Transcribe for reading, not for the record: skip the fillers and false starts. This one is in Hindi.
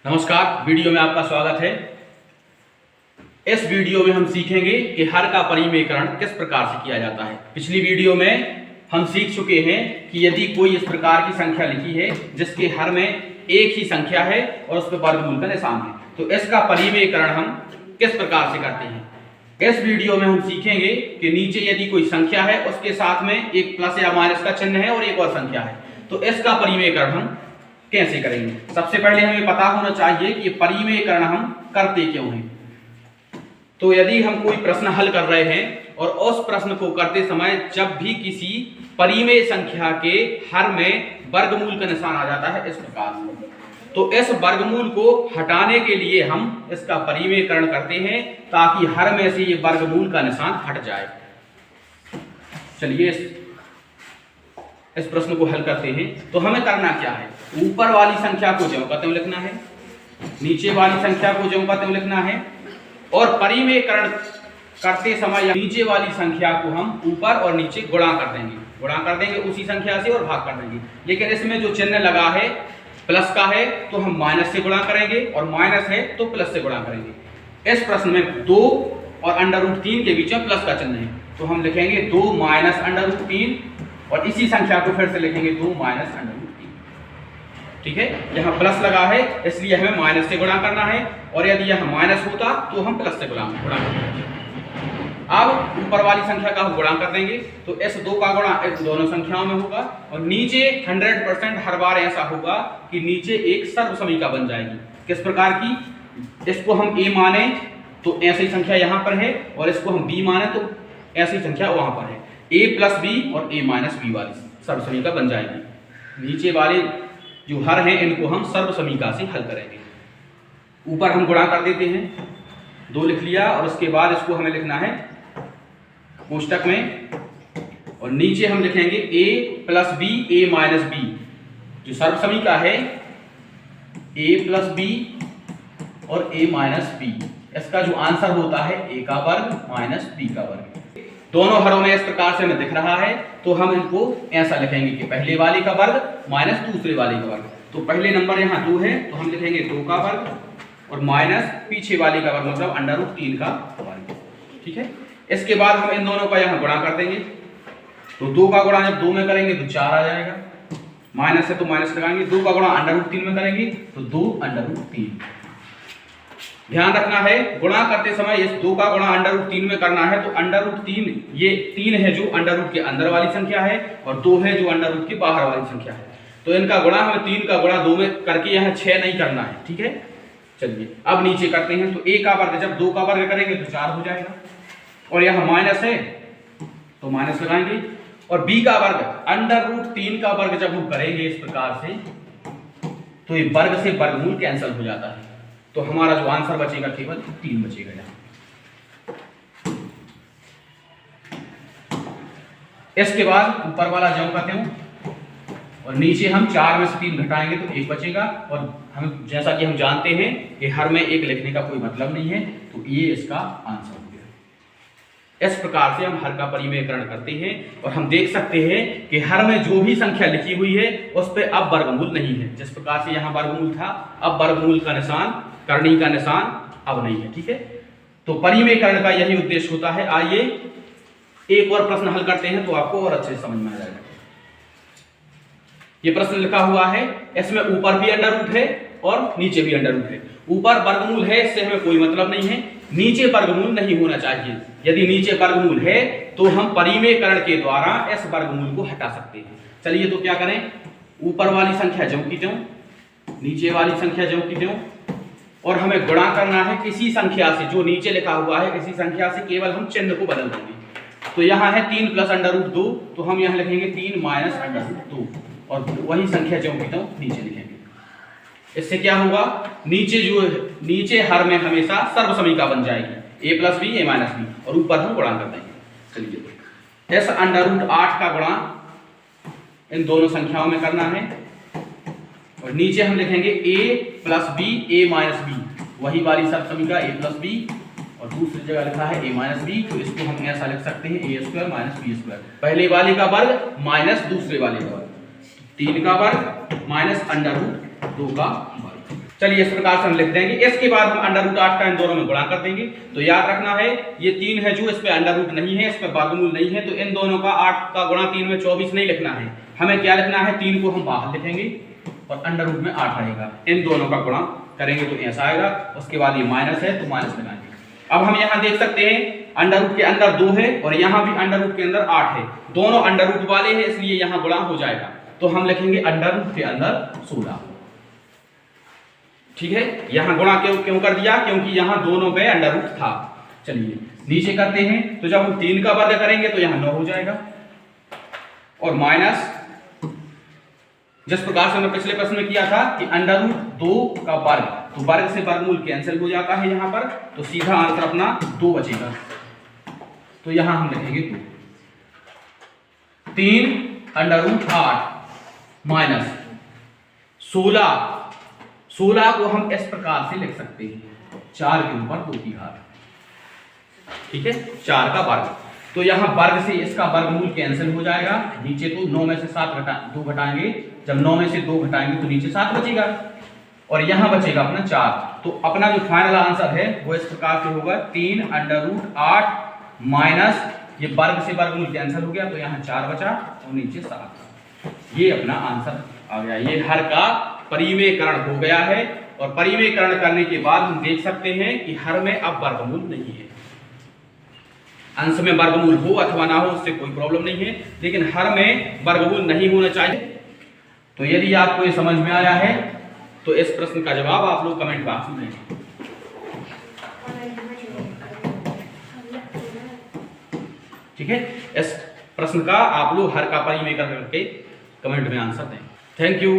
नमस्कार, वीडियो में आपका स्वागत है। इस वीडियो में हम सीखेंगे कि हर का परिमेयकरण किस प्रकार से किया जाता है। पिछली वीडियो में हम सीख चुके हैं कि यदि कोई इस प्रकार की संख्या लिखी है जिसके हर में एक ही संख्या है और उस पर वर्गमूल का निशान है, तो इसका परिमेयकरण हम किस प्रकार से करते हैं। इस वीडियो में हम सीखेंगे कि नीचे यदि कोई संख्या है उसके साथ में एक प्लस या माइनस का चिन्ह है और एक और संख्या है, तो इसका परिमेयकरण हम कैसे करेंगे। सबसे पहले हमें पता होना चाहिए कि परिमेयकरण हम करते क्यों हैं। तो यदि हम कोई प्रश्न हल कर रहे हैं और उस प्रश्न को करते समय जब भी किसी परिमेय संख्या के हर में वर्गमूल का निशान आ जाता है इस प्रकार से, तो इस वर्गमूल को हटाने के लिए हम इसका परिमेयकरण करते हैं ताकि हर में से ये वर्गमूल का निशान हट जाए। चलिए इस प्रश्न को हल करते हैं। तो हमें करना क्या है, ऊपर वाली संख्या को ज्यों का त्यों लिखना है, नीचे वाली संख्या को ज्यों का त्यों लिखना है, और परिमेयकरण करते समय नीचे वाली संख्या को हम ऊपर और नीचे गुणा कर देंगे उसी संख्या से और भाग कर देंगे। लेकिन इसमें जो चिन्ह लगा है प्लस का है तो हम माइनस से गुणा करेंगे और माइनस है तो प्लस से गुणा करेंगे। इस प्रश्न में 2 और √3 के बीच में प्लस का चिन्ह है, तो हम लिखेंगे 2 माइनस √3 और इसी संख्या को फिर से लिखेंगे 2 माइनस √3। ठीक है, यहाँ प्लस लगा है इसलिए हमें माइनस से गुणा करना है, और यदि यहाँ माइनस होता तो हम प्लस से गुणा करेंगे। अब ऊपर वाली संख्या का हम गुणा कर देंगे, तो इस 2 का गुणा इस दोनों संख्याओं में होगा, और नीचे 100% हर बार ऐसा होगा कि नीचे एक सर्वसमीका बन जाएगी। किस प्रकार की, इसको हम a माने तो ऐसी संख्या यहाँ पर है, और इसको हम b माने तो ऐसी संख्या वहां पर है। a + b और a - b वाली सर्वसमीका बन जाएगी। नीचे वाले जो हर हैं इनको हम सर्वसमीका से हल करेंगे। ऊपर हम गुणा कर देते हैं, 2 लिख लिया, और उसके बाद इसको हमें लिखना है कोष्टक में, और नीचे हम लिखेंगे a + b a - b। जो सर्वसमीका है a + b और a - b, इसका जो आंसर होता है a का वर्ग माइनस b का वर्ग। दोनों हरों में इस प्रकार से हमें दिख रहा है, तो हम इनको ऐसा लिखेंगे कि पहले वाले का वर्ग माइनस दूसरे वाले का वर्ग। तो पहले नंबर यहाँ 2 है तो हम लिखेंगे 2 का वर्ग और माइनस पीछे वाले का वर्ग मतलब √3 का वर्ग। ठीक है, इसके बाद हम इन दोनों का यहाँ गुणा कर देंगे, तो 2 का गुणा जब 2 में करेंगे तो 4 आ जाएगा, माइनस है तो माइनस लगाएंगे, 2 का गुणा √3 में करेंगे तो 2 √3। ध्यान रखना है गुणा करते समय इस 2 का गुणा √3 में करना है, तो √3 ये 3 है जो √ के अंदर वाली संख्या है, और 2 है जो √ के बाहर वाली संख्या है। तो इनका गुणा हमें 3 का गुणा 2 में करके यहाँ 6 नहीं करना है। ठीक है, चलिए अब नीचे करते हैं। तो a का वर्ग जब 2 का वर्ग करेंगे तो 4 हो जाएगा, और यहाँ माइनस है तो माइनस लगाएंगे, और b का वर्ग √3 का वर्ग जब हम करेंगे इस प्रकार से, तो ये वर्ग से वर्गमूल कैंसिल हो जाता है, तो हमारा जो आंसर बचेगा केवल 3 बचेगा यहाँ। इसके बाद ऊपर वाला ज्यों का त्यों, और नीचे हम 4 में से 3 घटाएंगे तो 1 बचेगा, और हम जैसा कि हम जानते हैं कि हर में 1 लिखने का कोई मतलब नहीं है, तो ये इसका आंसर हो गया। इस प्रकार से हम हर का परिमेयकरण करते हैं, और हम देख सकते हैं कि हर में जो भी संख्या लिखी हुई है उस पर अब वर्गमूल नहीं है। जिस प्रकार से यहाँ वर्गमूल था, अब वर्गमूल का निशान, करनी का निशान अब नहीं है। ठीक है, तो परिमेयकरण का यही उद्देश्य होता है। आइए एक और प्रश्न हल करते हैं तो आपको और अच्छे से समझ में आ जाएगा। ये प्रश्न लिखा हुआ है, इसमें ऊपर भी √ है और नीचे भी √ है। ऊपर वर्गमूल है, इससे हमें कोई मतलब नहीं है, नीचे वर्गमूल नहीं होना चाहिए। यदि नीचे वर्गमूल है तो हम परिमेयकरण के द्वारा इस वर्गमूल को हटा सकते हैं। चलिए तो क्या करें, ऊपर वाली संख्या ज्यों की त्यों, नीचे वाली संख्या ज्यों की त्यों, और हमें गुणा करना है किसी संख्या से जो नीचे लिखा हुआ है, किसी संख्या से केवल हम चिन्ह को बदल देंगे। तो यहाँ है 3 + √2, तो हम यहाँ लिखेंगे 3 माइनस √2, और वही संख्या ज्यों की त्यों नीचे लिखेंगे। इससे क्या होगा, नीचे हर में हमेशा सर्वसमीका बन जाएगी, a + b a - b, और ऊपर हम गुणा कर देंगे। चलिए इस √8 का गुणा इन दोनों संख्याओं में करना है, और नीचे हम लिखेंगे a + b a - b, वही वाली सर्वसमीका a + b, और दूसरी जगह लिखा है a - b, तो इसको हम ऐसा लिख सकते हैं a² - b²। पहले वाले का वर्ग माइनस दूसरे वाले का वर्ग, 3 का वर्ग माइनस √2 का वर्ग। चलिए इस प्रकार से हम लिख देंगे। इसके बाद हम अंडर रूट 8 का इन दोनों में गुणा कर देंगे। तो याद रखना है ये 3 है जो इस पे अंडर रूट नहीं है, इस पे वर्गमूल नहीं है, तो इन दोनों का 8 का गुणा 3 में 24 नहीं लिखना है, हमें क्या लिखना है, 3 को हम बाहर लिखेंगे और अंडर रूट में 8 आएगा, इन दोनों का गुणा करेंगे तो ऐसा आएगा। उसके बाद ये माइनस है तो माइनस लगाएंगे। अब हम यहाँ देख सकते हैं अंडर रूट के अंदर 2 है और यहाँ भी अंडर रूट के अंदर 8 है, दोनों अंडर रूट वाले हैं इसलिए यहाँ गुणा हो जाएगा। तो हम लिखेंगे अंडर रूट के अंदर 16। ठीक है, यहां गुणा क्यों कर दिया, क्योंकि यहां दोनों पे अंडर रूट था। चलिए नीचे करते हैं, तो जब हम 3 का वर्ग करेंगे तो यहां 9 हो जाएगा और माइनस जिस प्रकार से हमने पिछले प्रश्न में किया था कि अंडर रूट 2 का वर्ग, तो वर्ग से वर्गमूल कैंसिल हो जाता है यहां पर, तो सीधा आंसर अपना 2 बचेगा। तो यहां हम लिखेंगे 2, 3 अंडर रूट 8 माइनस 16 को हम इस प्रकार से लिख सकते हैं 4 के ऊपर 2 की घात। ठीक है, 4 का वर्ग, तो यहां वर्ग से इसका वर्गमूल कैंसिल हो जाएगा, नीचे तो 9 में से 2 घटाएंगे, जब 9 में से 2 घटाएंगे तो नीचे 7 बचेगा और यहां बचेगा अपना 4। तो अपना जो फाइनल आंसर है वो इस प्रकार से होगा 3 अंडर रूट 8 माइनस ये वर्ग से वर्गमूल कैंसिल हो गया तो यहां 4 बचा और नीचे 7। ये अपना आंसर आ गया। ये हर का परिमेयकरण हो गया है और परिमेयकरण करने के बाद हम देख सकते हैं कि हर में अब वर्गमूल नहीं है। अंश में वर्गमूल हो अथवा ना हो उससे कोई प्रॉब्लम नहीं है, लेकिन हर में वर्गमूल नहीं होना चाहिए। तो यदि आपको ये समझ में आया है तो इस प्रश्न का जवाब आप लोग कमेंट बॉक्स में दें। ठीक है, इस प्रश्न का आप लोग हर का परिमेयकरण करके कमेंट में आंसर दें। Thank you.